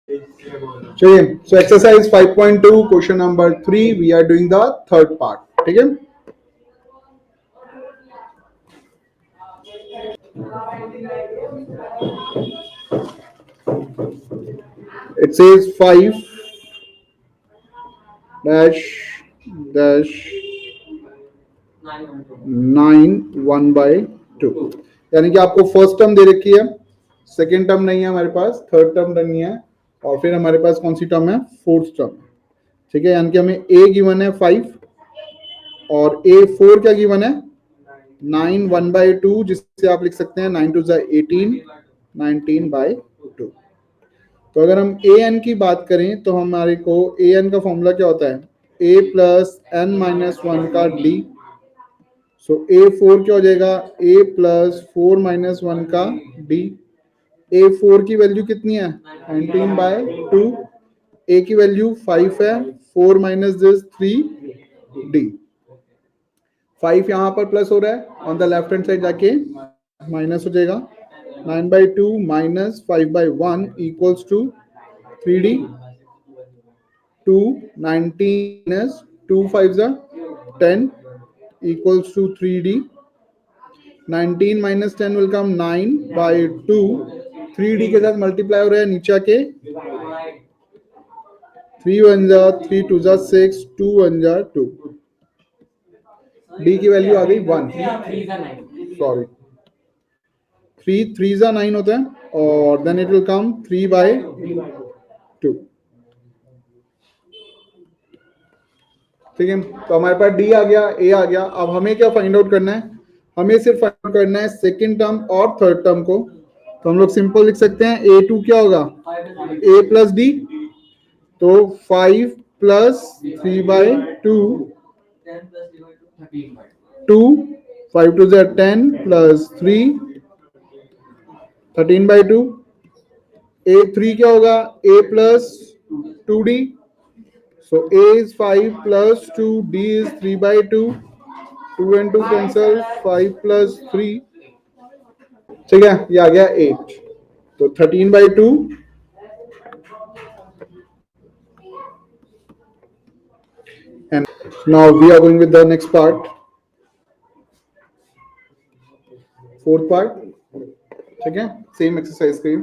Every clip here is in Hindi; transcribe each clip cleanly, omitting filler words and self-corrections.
चलिए, so exercise 5.2 question number 3 we are doing the third part. ठीक है. It says 5 dash dash 9 1 by 2. यानी कि आपको फर्स्ट टर्म दे रखी है, सेकेंड टर्म नहीं है हमारे पास, थर्ड टर्म नहीं है, और फिर हमारे पास कौन सी टर्म है? Fourth term. ठीक है. यानी कि हमें ए गिवन है 5 और ए 4 क्या गिवन है? 9 1 by 2, जिससे आप लिख सकते हैं 9 2 18 19 by 2. तो अगर हम ए एन की बात करें तो हमारे को ए एन का फॉर्मूला क्या होता है? A plus n minus one का डी. सो ए फोर क्या हो जाएगा? ए प्लस 4 माइनस वन का डी. ए फोर की वैल्यू कितनी है? 19 बाय 2. ए की वैल्यू 5 है, 4 माइनस दिस 3 डी. 5 यहाँ पर प्लस हो रहा है, on the left hand side जाके माइनस हो जाएगा. 9 by 2 minus 5 by 1 equals to 3D. 2 19 minus 2 5s are 10 equals to 3D. 19 minus 10 will come 9 by 2. 3D के साथ मल्टीप्लाई हो रहा है नीचे आके. 3 1 जा 3 2 जा 6 2 1 जा 2. D की वैल्यू आ गई 1. सॉरी, 3 3 जा 9 होता है और then it will come 3 by 2. ठीक है. तो हमारे पास डी आ गया, ए आ गया. अब हमें क्या फाइंड आउट करना है? हमें सिर्फ फाइंड आउट करना है सेकेंड टर्म और थर्ड टर्म को. तो हम लोग सिंपल लिख सकते हैं ए टू क्या होगा? ए प्लस डी. तो 5 plus 3 by 2 2 5 2 10 plus 3 13 by 2. A three क्या होगा? ए plus 2d. So a is 5 plus 2, d is 3 by 2. 2 and 2 cancel, 5 plus 3. ठीक है, ये आ गया 8. तो 13 by 2. And now we are going with the next part. Fourth part. ठीक है, सेम एक्सरसाइज करिए.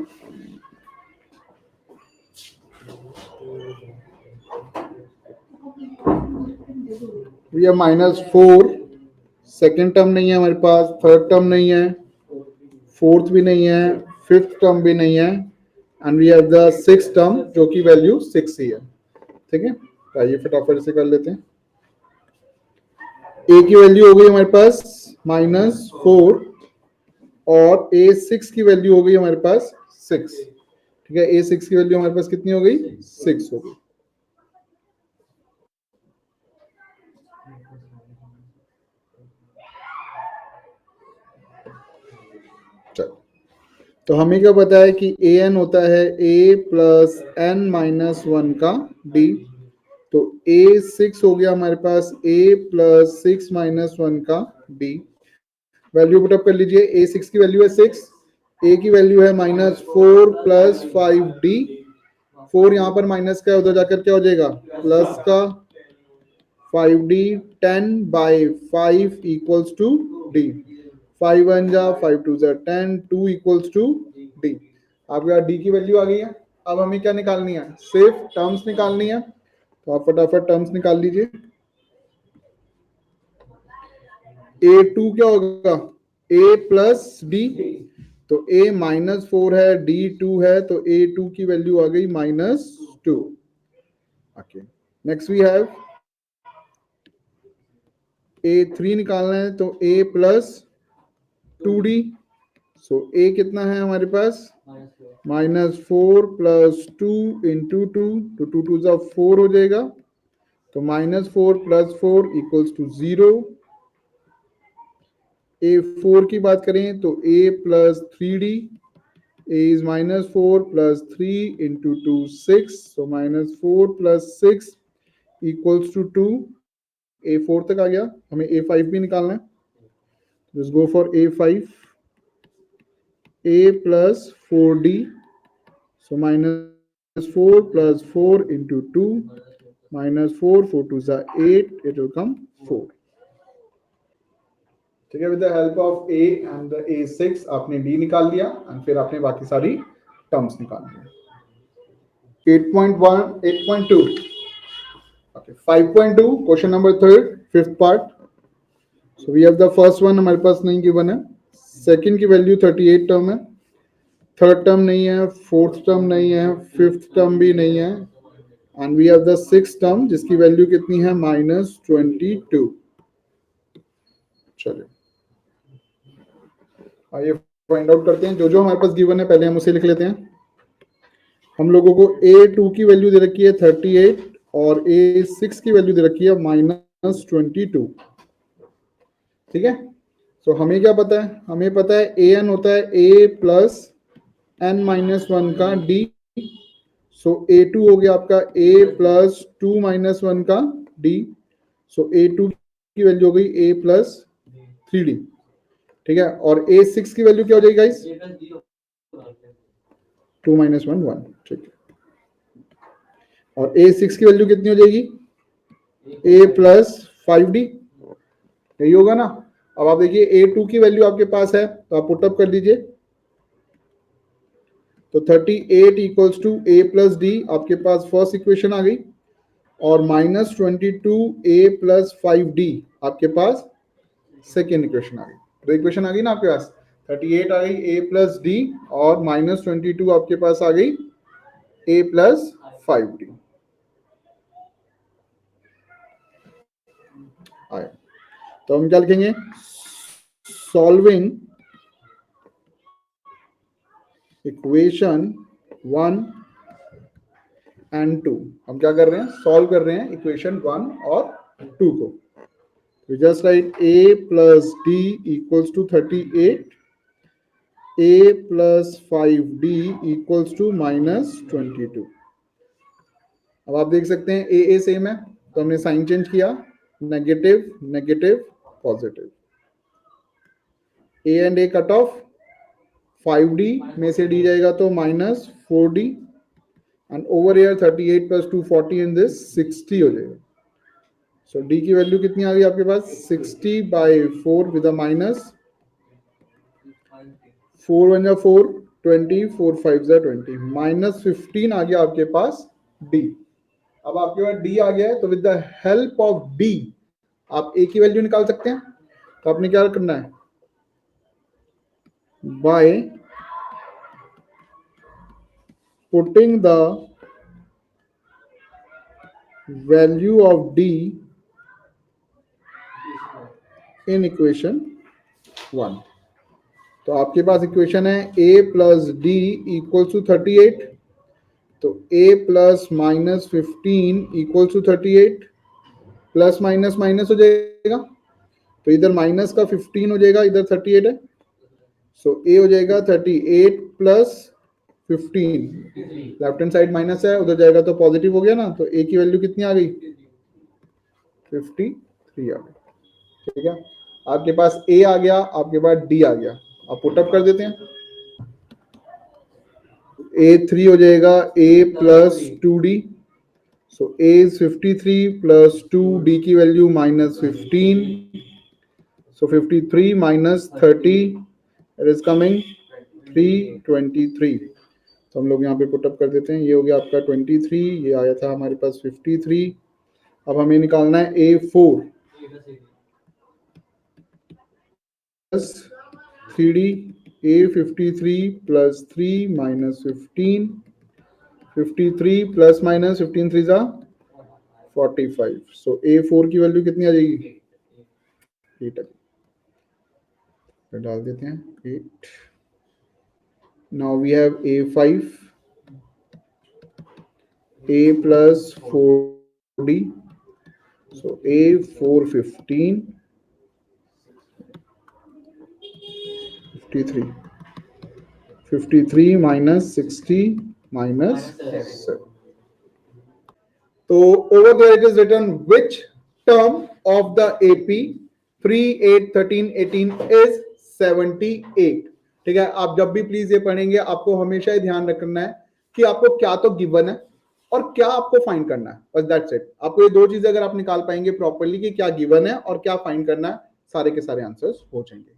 We have -4. सेकेंड टर्म नहीं है हमारे पास, थर्ड टर्म नहीं है, फोर्थ भी नहीं है, फिफ्थ टर्म भी नहीं है, and we have the sixth term जो कि वैल्यू 6 ही है. ठीक है. आइए फटाफट से कर लेते हैं. ए की वैल्यू हो गई हमारे पास -4 और ए 6 की वैल्यू हो गई हमारे पास 6. ठीक है. ए 6 की वैल्यू हमारे पास कितनी हो गई? 6 हो गई. तो हमें क्या पता है कि ए एन होता है a plus n minus one का डी. तो ए 6 हो गया हमारे पास ए प्लस 6 माइनस वन का डी. वैल्यू पुटअप कर लीजिए. ए 6 की वैल्यू है 6, ए की वैल्यू है -4 प्लस 5d. 4 यहाँ पर माइनस का, उधर जाकर क्या हो जाएगा? प्लस का 5d. 10 by 5 equals to D. 5 1 जा 5 2 जा 10, 2 इक्वल्स टू डी. आपके पास डी की वैल्यू आ गई है. अब हमें क्या निकालनी है? सिर्फ टर्म्स निकालनी है. तो आप फटाफट टर्म्स निकाल लीजिए. ए टू क्या होगा? ए प्लस डी. तो a -4 है, d 2 है, तो a 2 की वैल्यू आ गई -2. Okay. Next we have a 3 निकालना है, तो a plus 2d. So a कितना है हमारे पास? -4 प्लस 2 इंटू 2. तो 2 2 जा 4 हो जाएगा. तो -4 प्लस 4 इक्वल्स टू 0. a4 की बात करें तो a plus 3d. a is -4 plus 3 into 2 6. So -4 plus 6 equals to 2. a4 तक आ गया. हमें a5 भी निकालना है. Just go for a5. a plus 4d. So 4 plus 4 into 2 minus 4, 4 to 8, it will come 4. ठीक है, with the help of a and the a6 आपने d निकाल लिया एंड फिर आपने बाकी सारी टर्म्स निकाल लिया. 8.1 8.2 okay 5.2 question number 3 fifth part. So we have the first one हमारे पास नहीं गिवन है, सेकंड की वैल्यू 38 टर्म है, थर्ड टर्म नहीं है, फोर्थ टर्म नहीं है, फिफ्थ टर्म भी नहीं है and we have the sixth term जिसकी वैल्यू कितनी है -22. चलिए आइए फाइंड आउट करते हैं. जो जो हमारे पास गिवन है पहले हम उसे लिख लेते हैं. हम लोगों को A2 की वैल्यू दे रखी है 38 और A6 की वैल्यू दे रखी है -22. ठीक है, तो हमें क्या पता है, हमें पता है AN होता है A प्लस n-1 का D. सो A2 हो गया आपका A प्लस 2-1 का D. सो A2 की वैल्यू हो गई A प्लस 3D. ठीक है, और A6 की वैल्यू क्या हो जाएगी गाइस 2-1 1. ठीक है, और A6 की वैल्यू कितनी हो जाएगी A प्लस 5D. यही होगा ना. अब आप देखिए A2 की वैल्यू आपके पास है तो आप पुटअप कर दीजिए. तो 38 equals to A plus D आपके पास फर्स्ट इक्वेशन आ गई और -22 A प्लस 5D आपके पास सेकेंड इक्वेशन आ गई. दो इक्वेशन आ गई ना आपके पास. 38 आ गई A प्लस D और -22 आपके पास आ गई A प्लस 5D. आया तो हम क्या लिखेंगे, सॉल्विंग इक्वेशन 1 एंड 2. हम क्या कर रहे हैं, सॉल्व कर रहे हैं इक्वेशन 1 और 2 को. We just write A plus D equals to 38, A plus 5D equals to -22. अब आप देख सकते हैं A सेम है तो हमने साइन चेंज किया, negative negative positive. A and A cut off, 5D में से D जाएगा तो -4D and over here 38 plus 2 40 in this 60 हो जाएगा. सो D की वैल्यू कितनी आ गई आपके पास 60/4 विद अ माइनस, 4 1 4 20 4 5 20 -15 आ गया आपके पास D. अब आपके पास D आ गया है तो with the help of D आप A की वैल्यू निकाल सकते हैं. तो आपने क्या करना है, by putting the value of D in equation 1. तो आपके पास इक्वेशन है A plus D equals to 38. तो A plus -15 equals to 38, plus minus minus हो जाएगा तो इधर माइनस का 15 हो जाएगा, इधर 38 है. सो A हो जाएगा 38 plus 15, left hand side minus है उधर जाएगा तो पॉजिटिव हो गया ना. तो A की वैल्यू कितनी आ गई 53 आ गई. ठीक है, आपके पास A आ गया, आपके पास D आ गया. आप पुटअप कर देते हैं. A3 हो जाएगा A plus 2D. So A is 53 plus 2D की value -15. So 53 minus 30 it is coming 323. तो हम लोग यहाँ पे पुटअप कर देते हैं. ये हो गया आपका 23, ये आया था हमारे पास 53. अब हमें निकालना है A4 plus 3D. A53 plus 3 minus 15, 53 plus minus 15 3 जा 45. सो A4 की वैल्यू कितनी आ जाएगी 8. डाल देते हैं 8. Now we have A5 A plus 4D. So A4 15 53 minus 60 minus 7. तो over there it is written which term of the AP 3 8 13 18 is 78. ठीक है, आप जब भी प्लीज ये पढ़ेंगे आपको हमेशा ही ध्यान रखना है कि आपको क्या तो गिवन है और क्या आपको फाइंड करना है, बस दैट्स इट। आपको ये दो चीजें अगर आप निकाल पाएंगे प्रॉपरली कि क्या गिवन है और क्या फाइंड करना है, सारे के सारे आंसर्स हो जाएंगे।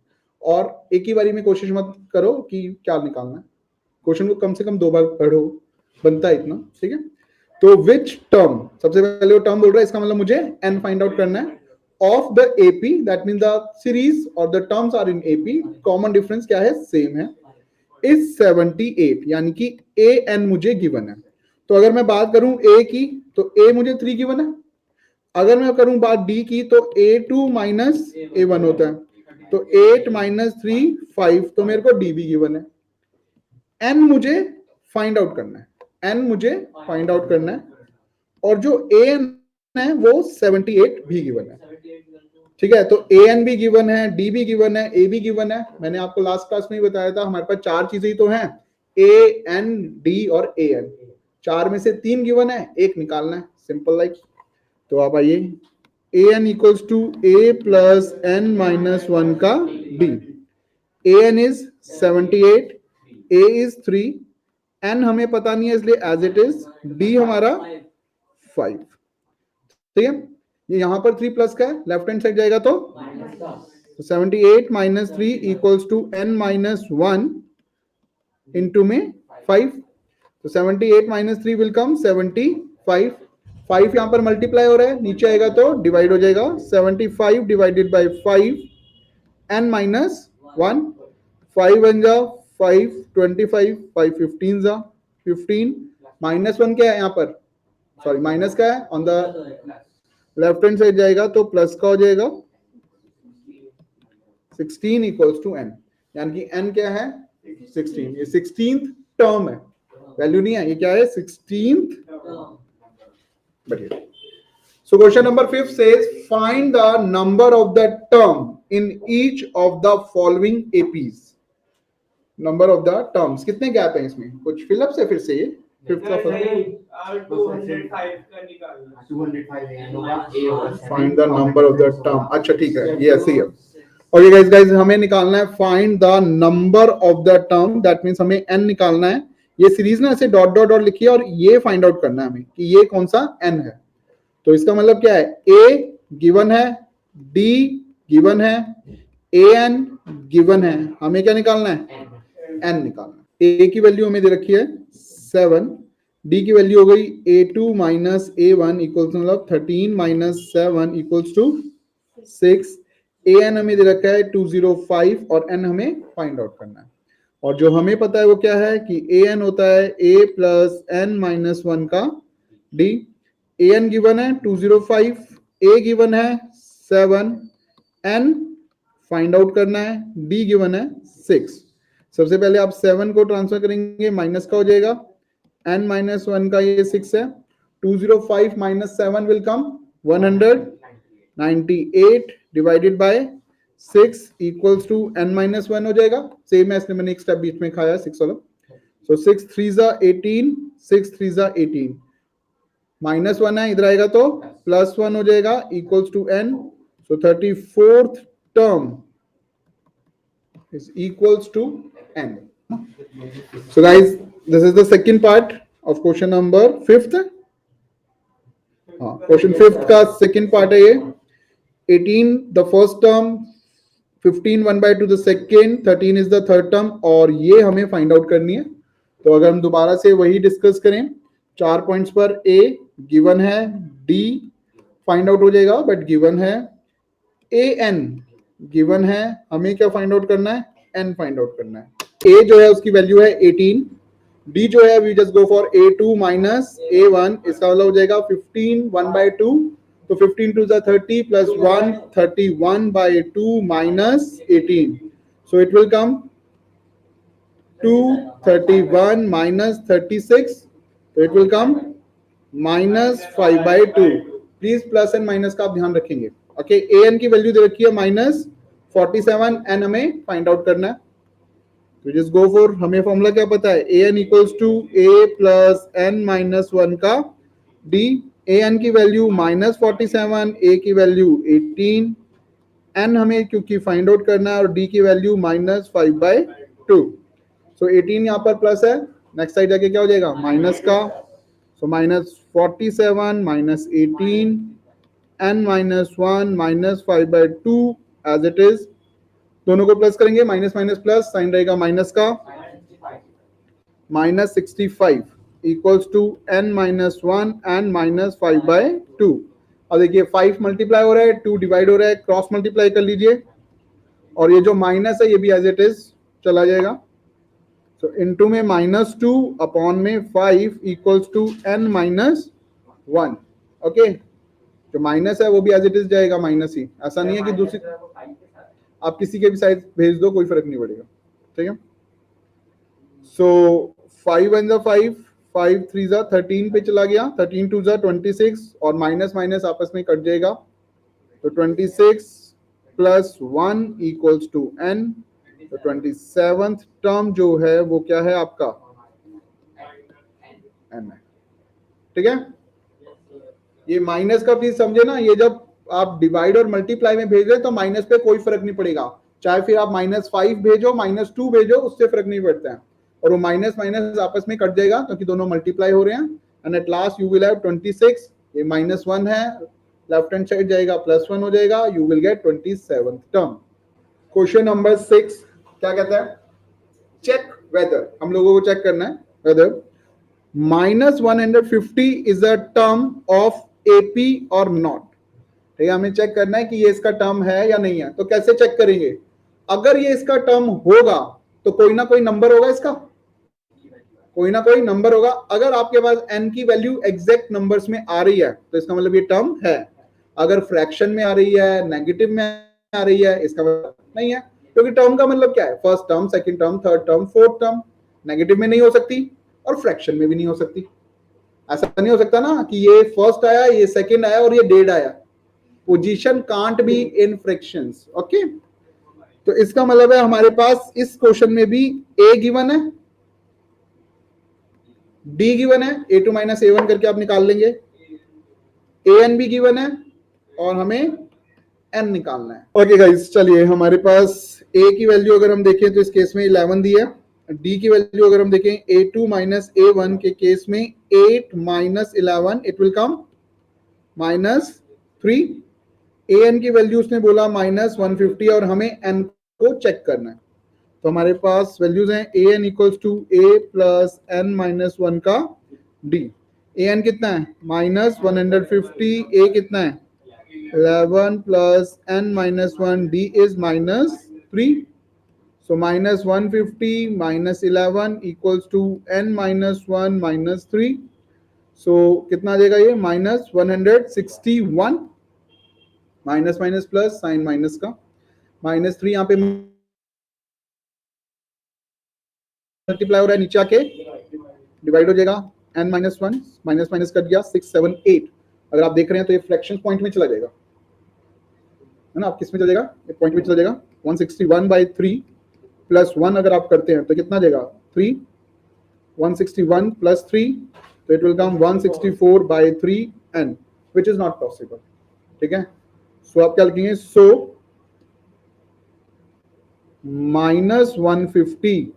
और एक ही बारी में कोशिश मत करो कि क्या निकालना है, क्वेश्चन को कम से कम 2 बार पढ़ो, बनता है इतना, ठीक है। तो विच टर्म, सबसे पहले वो टर्म बोल रहा है, इसका मतलब मुझे एन फाइंड आउट करना है of the AP, that mean the series और the terms are in AP, common difference क्या है, सेम है, इज 78, यानी कि ए एन मुझे गिवन है। तो अगर मैं बात करूं ए की तो ए मुझे 3 गिवन है, अगर मैं करूं बात डी की तो A2 माइनस A1 होता है, तो 8 माइनस 3 5, तो मेरे को डी भी गिवन है। एन मुझे फाइंड आउट करना है, एन मुझे फाइंड आउट करना है, और जो ए एन है वो 78 भी गिवन है, ठीक है। तो ए एन भी गिवन है, डी भी गिवन है, ए भी गिवन है। मैंने आपको लास्ट क्लास में ही बताया था हमारे पास 4 चीजें ही तो हैं, ए एन डी और ए एन, 4 में से 3 गिवन है, एक निकालना है, सिंपल लाइक। तो आप आइए, a n equals to a plus n minus 1 का d, a n is 78, a is 3, n हमें पता नहीं है इसलिए एज इट इज, डी हमारा 5, ठीक है। ये यहां पर 3 प्लस का है, लेफ्ट हैंड साइड जाएगा तो 78 minus 3 equals to n minus 1 into में 5, तो 78 माइनस 3 विल कम 75, 5 यहां पर मल्टीप्लाई हो रहा है, नीचे आएगा तो डिवाइड हो जाएगा, 75 डिवाइडेड बाय 5 एन माइनस 1, 5 बन जा 5 25, 5 15 जा 15, माइनस 1 क्या है यहाँ पर, सॉरी माइनस का है, on the left hand side जाएगा तो प्लस का हो जाएगा, 16 इक्वल्स टू एन, यानी कि एन क्या है 16, ये 16th टर्म है, वैल्यू नहीं है, ये क्या है 16th। बढ़िया। So question number 5 says find the number of the term in each of the following APs. Number of the terms, कितने गैप हैं इसमें, कुछ फिलअप से फिर से ये फिफ्थ का find the number of the term, अच्छा ठीक है, ये ऐसे ही है। ओके गाइस, गाइस हमें निकालना है find the number of the term, that means हमें n निकालना है, ये सीरीज ना ऐसे डॉट डॉट डॉट लिखी है और ये फाइंड आउट करना है हमें कि ये कौन सा n है। तो इसका मतलब क्या है, a गिवन है, d गिवन है, an गिवन है, हमें क्या निकालना है, n निकालना है। a की वैल्यू हमें दे रखी है 7, d की वैल्यू हो गई A2 माइनस A1 इक्वल्स मतलब 13 माइनस 7 इक्वल्स टू 6, an हमें दे रखा है 205 और n हमें फाइंड आउट करना है। और जो हमें पता है वो क्या है कि an होता है a प्लस n माइनस 1 का d, an गिवन है 205, a गिवन है 7, n फाइंड आउट करना है, d गिवन है 6। सबसे पहले आप 7 को ट्रांसफर करेंगे, माइनस का हो जाएगा, n माइनस 1 का ये 6 है, 205 minus 7 will come 198 divided by 6 equals to n minus 1 हो जाएगा, सेम है, इसने मैंने एक स्टेप बीच में खाया 6 वाला। सो 6 3 जा 18, 6 3 जा 18, माइनस 1 है, इधर आएगा तो प्लस 1 हो जाएगा equals to n, so 34th term is equals to n. So guys, this is the second part of question number 5th. Question 5th का सेकंड पार्ट है ये, 18 the first term, 15 1/2 the second, 13 is the third term, और ये हमें फाइंड आउट करनी है। तो अगर हम दोबारा से वही डिस्कस करें, 4 पॉइंट्स पर a गिवन है, d फाइंड आउट हो जाएगा बट गिवन है, an गिवन है, हमें क्या फाइंड आउट करना है, n फाइंड आउट करना है। a जो है उसकी वैल्यू है 18, d जो है we just go for A2 minus A1, इसका मतलब हो जाएगा 15 1/2, तो 15 2 जा 30 plus 1 31/2 minus 18, so it will come 231 minus 36, तो it will come minus 5/2। Please plus and minus का आप ध्यान रखेंगे। ओके, an की वैल्यू दे रखी है माइनस 47, n हमें फाइंड आउट करना है, तो जस्ट गो फॉर, हमें फॉर्मूला क्या पता है, an equals to a plus n minus 1 का d, an की वैल्यू माइनस 47, a की वैल्यू 18, n हमें क्योंकि फाइंड आउट करना है और d की वैल्यू माइनस 5/2, सो 18 यहाँ पर प्लस है नेक्स्ट साइड जाके क्या हो जाएगा माइनस का, सो -47 -18 n -1 -5/2 एज इट इज, दोनों को प्लस करेंगे, माइनस माइनस प्लस, साइन रहेगा माइनस का, -65 इक्वल्स टू n -1 एंड -5/2। अब देखिए 5 मल्टीप्लाई हो रहा है, 2 डिवाइड हो रहा है, क्रॉस मल्टीप्लाई कर लीजिए, और ये जो माइनस है ये भी एज इट इज चला जाएगा। सो इनटू में -2 अपॉन में 5 इक्वल्स टू n -1। ओके, जो माइनस है वो भी एज इट इज जाएगा माइनस ही, ऐसा नहीं है कि दूसरी, आप किसी के भी साइड भेज दो कोई फर्क नहीं पड़ेगा, ठीक है। सो 5 1 जा 5, 5 3 जा 13 पे चला गया, 13 2 जा 26, और माइनस माइनस आपस में कट जाएगा, तो 26 प्लस 1 इक्वल्स टू n। तो 27th टर्म जो है वो क्या है आपका n है, ठीक है। ये माइनस का प्लीज समझे ना, ये जब आप डिवाइड और मल्टीप्लाई में भेज रहे हैं तो माइनस पे कोई फर्क नहीं पड़ेगा, चाहे फिर आप -5 भेजो -2 भेजो, उससे फर्क नहीं पड़ता है, और वो माइनस माइनस आपस में कट जाएगा क्योंकि दोनों मल्टीप्लाई हो रहे हैं, and at last you will have 26, ये -1 है, लेफ्ट हैंड साइड जाएगा +1 हो जाएगा, you will get 27th term. Question number 6 क्या कहता है, चेक वेदर, हम लोगों को चेक करना है whether -150 is a term of AP और नॉट, ठीक है, हमें चेक करना है कि ये इसका टर्म है या नहीं है। तो कैसे चेक करेंगे, अगर ये इसका टर्म होगा तो कोई ना कोई नंबर होगा, इसका कोई ना कोई नंबर होगा, अगर आपके पास n की वैल्यू एग्जैक्ट नंबर्स में आ रही है तो इसका मतलब ये टर्म है, अगर फ्रैक्शन में आ रही है, नेगेटिव में आ रही है, इसका मतलब नहीं है, क्योंकि टर्म का मतलब क्या है, first term, second term, third term, fourth term, negative में नहीं हो सकती और फ्रैक्शन में भी नहीं हो सकती। ऐसा नहीं हो सकता ना कि ये फर्स्ट आया, ये सेकंड आया और ये डेड आया, position can't be in fractions. Okay, तो इसका मतलब है हमारे पास इस क्वेश्चन में भी a गिवन है, d गिवन है, a2 - a1 करके आप निकाल लेंगे, an भी गिवन है और हमें n निकालना है। ओके गाइस, चलिए हमारे पास a की वैल्यू अगर हम देखें तो इस केस में 11 दी है, d की वैल्यू अगर हम देखें a2 - a1 के केस में 8 - 11 इट विल कम -3, an की वैल्यू उसने बोला -150 और हमें n को चेक करना है, तो हमारे पास वैल्यूज हैं an equals to a plus n -1 का d, an कितना है -150, a कितना है 11 plus n -1, d is -3, so -150 -11 equals to n -1 -3, so कितना आ जाएगा ये -161, minus minus plus, sign minus का, -3 यहाँ पे मल्टीप्लाई हो रहा है, नीचे आके डिवाइड हो जाएगा, n -1 माइनस माइनस कट गया, 6 7 8, अगर आप देख रहे हैं तो ये फ्रैक्शन पॉइंट में चला जाएगा, है ना, आप किस में चला जाएगा, ये पॉइंट में चला जाएगा, 161/3 प्लस 1 अगर आप करते हैं तो कितना जाएगा 3, 161 प्लस 3, तो it will come 164/3 n, which is not possible, ठीक है। सो आप क्या लिखेंगे, सो -150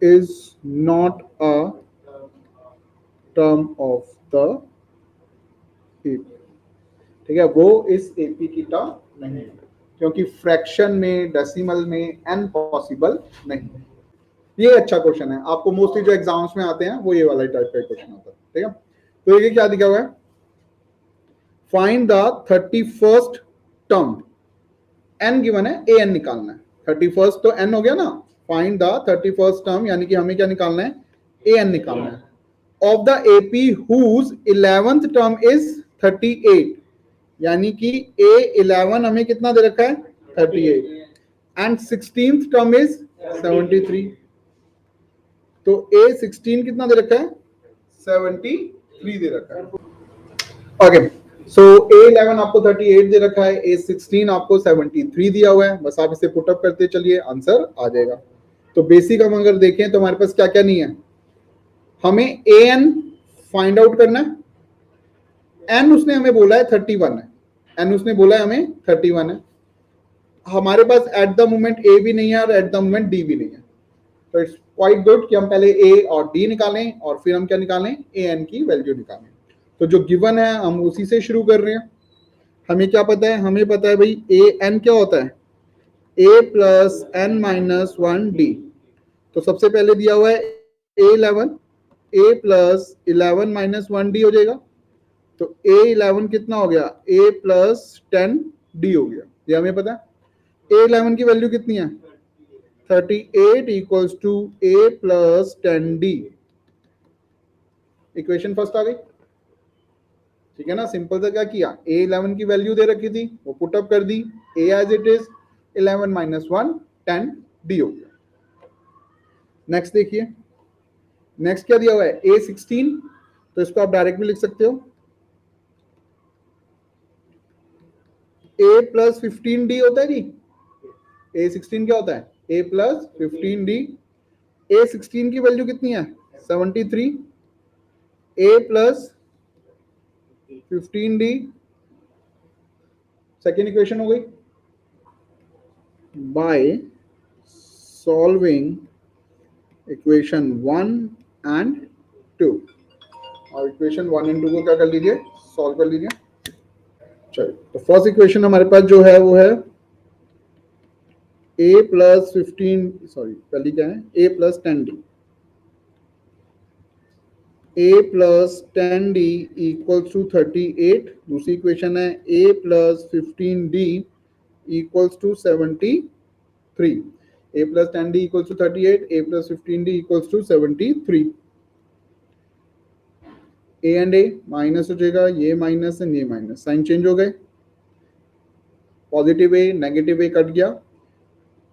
is not a term of the AP, ठीक है, वो इस AP की टर्म नहीं है, क्योंकि फ्रैक्शन में, डेसिमल में n पॉसिबल नहीं है। ये अच्छा क्वेश्चन है, आपको मोस्टली जो एग्जाम्स में आते हैं वो ये वाला टाइप का क्वेश्चन होता है, ठीक है। तो ये क्या दिखा हुआ है, find the 31st term, n given है, an निकालना है, 31st तो n हो गया ना, फाइंड द 31st टर्म, यानी कि हमें क्या निकालना है, an निकालना है, of the AP whose 11th term is 38, यानी कि A11 हमें कितना दे रखा है 38, एंड 16th टर्म इज 73, तो A16 कितना दे रखा है 73 दे रखा है। ओके, सो A11 आपको 38 दे रखा है, A16 आपको 73 दिया हुआ है, बस आप इसे पुटअप करते चलिए, आंसर आ जाएगा। तो बेसिक हम अगर देखें तो हमारे पास क्या क्या नहीं है, हमें an फाइंड आउट करना है, n उसने हमें बोला है 31 है, n उसने बोला है हमें 31 है, हमारे पास एट द मोमेंट a भी नहीं है और एट द मोमेंट d भी नहीं है, तो इट्स क्वाइट गुड कि हम पहले ए और डी निकालें और फिर हम क्या निकालें, ए एन की वैल्यू निकालें। तो जो गिवन है हम उसी से शुरू कर रहे हैं। हमें क्या पता है, हमें पता है भाई ए एन क्या होता है, a plus n minus one d. तो सबसे पहले दिया हुआ है a 11, a plus 11 minus one d हो जाएगा। तो ए 11 कितना हो गया, ए प्लस 10 डी हो गया, ये हमें पता है। ए 11 की वैल्यू कितनी है, 38 equals to a plus 10 d. Equation first आ गई, ठीक है ना। सिंपल सा क्या किया, ए 11 की वैल्यू दे रखी थी वो पुटअप कर दी, a as it is 11 minus 1 10 d हो गया। नेक्स्ट देखिए, नेक्स्ट क्या दिया हुआ है, ए 16, तो इसको आप डायरेक्ट भी लिख सकते हो, ए प्लस 15 डी होता है जी। ए 16 क्या होता है, ए प्लस 15 डी। ए 16 की वैल्यू कितनी है, 73, a plus 15 D, second equation हो गई। बाय सॉल्विंग इक्वेशन 1 एंड 2, और इक्वेशन 1 एंड 2 को क्या कर लीजिए, सॉल्व कर लीजिए। चलिए, तो फर्स्ट इक्वेशन हमारे पास जो है वो है ए प्लस 15, सॉरी पहली क्या है, a plus 10 d. A plus 10 D equals to 38। दूसरी इक्वेशन है a plus 15 d equals to 73। A plus 10 D equals to 38, a plus 15 d equals to 73। A and a minus हो जाएगा, ये माइनस एंड ये माइनस, साइन चेंज हो गए, positive a negative a cut गया।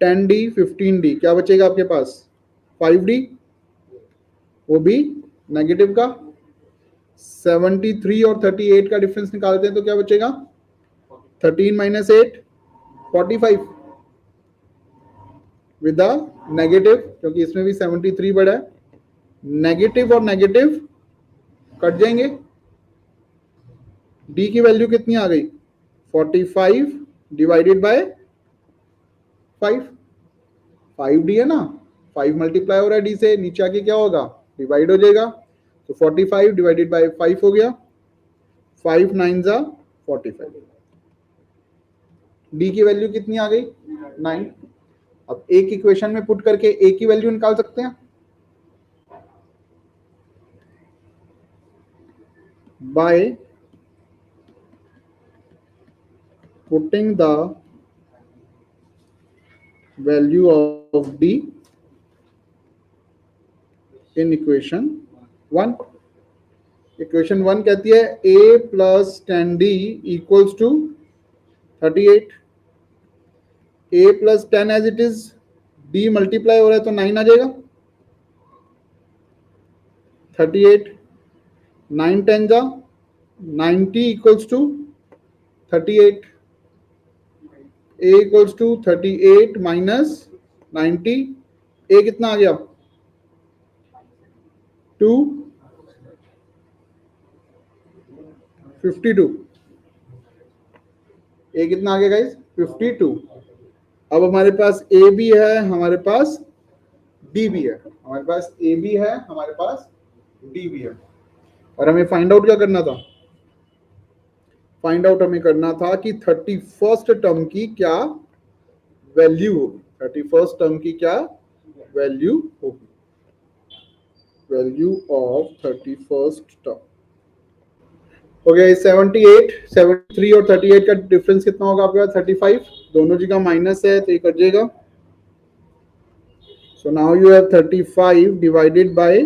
10 डी 15 डी क्या बचेगा आपके पास, 5 डी, वो भी नेगेटिव का। 73 और 38 का डिफरेंस निकालते हैं तो क्या बचेगा, 13 माइनस 8 45 विद द नेगेटिव, क्योंकि इसमें भी 73 बड़ा है, नेगेटिव और नेगेटिव कट जाएंगे। डी की वैल्यू कितनी आ गई, 45 डिवाइडेड बाय 5, 5 डी है ना, 5 मल्टीप्लाई हो रहा है डी से, नीचे आके क्या होगा, डिवाइड हो जाएगा। तो 45 डिवाइडेड बाय 5 हो गया, 5 9 जा 45। डी की वैल्यू कितनी आ गई, 9। अब एक इक्वेशन में पुट करके ए की वैल्यू निकाल सकते हैं, by putting the value of D in equation 1। Equation 1 कहती है a plus 10 D equals to 38। a plus 10 as it is, d multiply हो रहा है तो 9 आ जाएगा, 38 9 10 जा 90 equals to 38। a equals to 38 minus 90, a कितना आ गया 2 52, ए कितना आ गया गाइस 52। अब हमारे पास ए भी है, हमारे पास डी भी है, हमारे पास ए भी है, हमारे पास डी भी है, और हमें फाइंड आउट क्या करना था, फाइंड आउट हमें करना था कि 31st टर्म की क्या वैल्यू होगी, 31st टर्म की क्या वैल्यू होगी, वैल्यू ऑफ 31st टर्म। हो गया 78, 73 और 38 का डिफरेंस कितना होगा आपके पास, 35, दोनों जगह माइनस है तो ये कट जाएगा। So now you have 35 divided by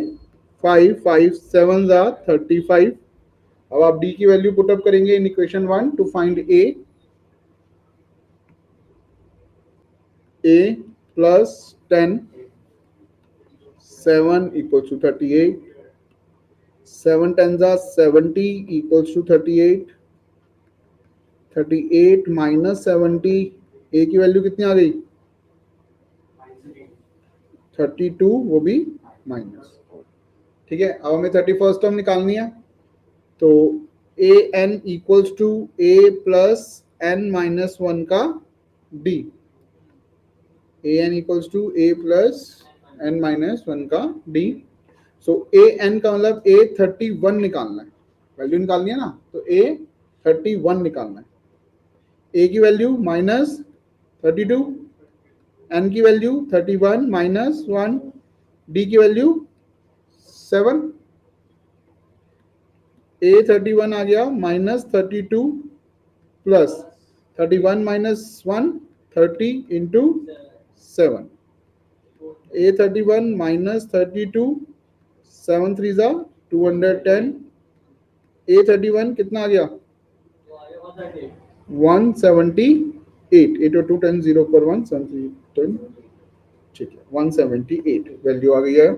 5, 5 7 जा 35। अब आप डी की वैल्यू पुट अप करेंगे in equation 1 to find A plus 10 7 equals to 38, 7 10 जा 70 इक्वल्स टू 38, 38 माइनस 70, ए की वैल्यू कितनी आ गई 32, वो भी माइनस, ठीक है। अब हमें 31st टर्म निकालनी है, तो a n equals to a plus n minus 1 का d, a n equals to a plus n minus 1 का d। सो ए एन का मतलब ए 31 निकालना है, वैल्यू निकालनी है ना, तो ए 31 निकालना है। ए की वैल्यू -32, एन की वैल्यू 31 माइनस 1, डी की वैल्यू 7। ए 31 आ गया -32 प्लस 31 माइनस 1 30 इंटू 7। ए 31 माइनस 32 7 3 जा 210। ए 31 कितना आ गया 178। 8 और 2 10 0 पर 1 7 3 10, ठीक है 178 वैल्यू आ गई है।